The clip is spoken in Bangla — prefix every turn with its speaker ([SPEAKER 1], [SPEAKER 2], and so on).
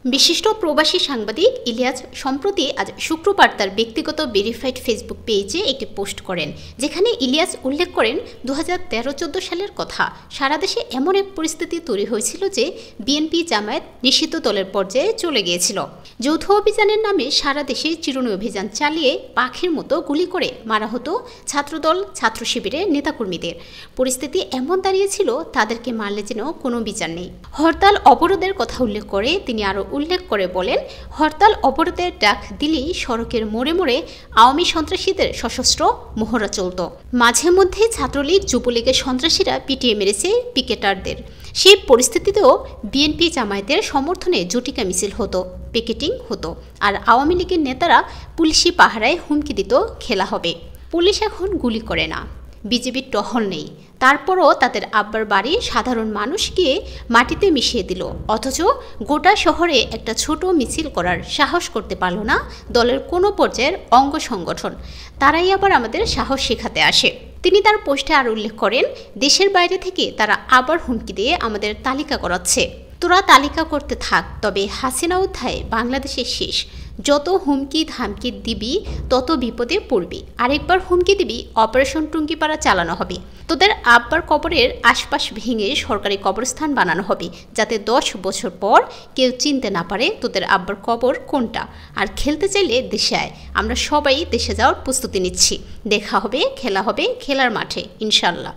[SPEAKER 1] বিশিষ্ট প্রবাসী সাংবাদিক ইলিয়াস সম্প্রতি আজ শুক্রবার তার ব্যক্তিগত ভেরিফাইড ফেসবুক পেজে একটি পোস্ট করেন, যেখানে ইলিয়াস উল্লেখ করেন 2013-14 সালের কথা। সারা দেশে এমন এক পরিস্থিতি তৈরি হয়েছিল যে বিএনপি জামায়াত নিষিদ্ধ দলের পর্যায়ে চলে গিয়েছিল। যৌথ অভিযানের নামে সারা দেশে চিরুনি অভিযান চালিয়ে পাখির মতো গুলি করে মারা হতো ছাত্রদল ছাত্র শিবিরের নেতাকর্মীদের। পরিস্থিতি এমন দাঁড়িয়েছিল তাদেরকে মারলে যেন কোনো বিচার নেই। হরতাল অবরোধের কথা উল্লেখ করে তিনি আরও উল্লেখ করে বলেন, হরতাল অবরোধের ডাক দিলেই সড়কের মোড়ে মোড়ে আওয়ামী সন্ত্রাসীদের সশস্ত্র মহড়া চলত। মাঝে মধ্যে ছাত্রলীগ যুবলীগের সন্ত্রাসীরা পিটিয়ে মেরেছে পিকেটারদের। সেই পরিস্থিতিতেও বিএনপি জামায়াতের সমর্থনে জটিকা মিছিল হতো, পিকেটিং হতো, আর আওয়ামী লীগের নেতারা পুলিশি পাহারায় হুমকি দিত খেলা হবে। পুলিশ এখন গুলি করে না, বিজেপির টহল নেই, তারপরও তাদের আব্বার বাড়ি সাধারণ মানুষ গিয়ে মাটিতে মিশিয়ে দিল। অথচ গোটা শহরে একটা ছোট মিছিল করার সাহস করতে পারল না দলের কোনো পর্যায়ের অঙ্গ সংগঠন। তারাই আবার আমাদের সাহস শেখাতে আসে। তিনি তার পোস্টে আর উল্লেখ করেন, দেশের বাইরে থেকে তারা আবার হুমকি দিয়ে আমাদের তালিকা করাচ্ছে। তোরা তালিকা করতে থাক, তবে হাসিনা অধ্যায় বাংলাদেশের শেষ। যত হুমকি ধামকি দিবি তত বিপদে পড়বি। আরেকবার হুমকি দিবি, অপারেশন টুঙ্গিপাড়া চালানো হবে। তোদের আব্বার কবরের আশপাশ ভেঙে সরকারি কবরস্থান বানানো হবে, যাতে 10 বছর পর কেউ চিনতে না পারে তোদের আব্বার কবর কোনটা। আর খেলতে চাইলে দেশে আয়, আমরা সবাই দেশে যাওয়ার প্রস্তুতি নিচ্ছি। দেখা হবে, খেলা হবে খেলার মাঠে, ইনশাল্লাহ।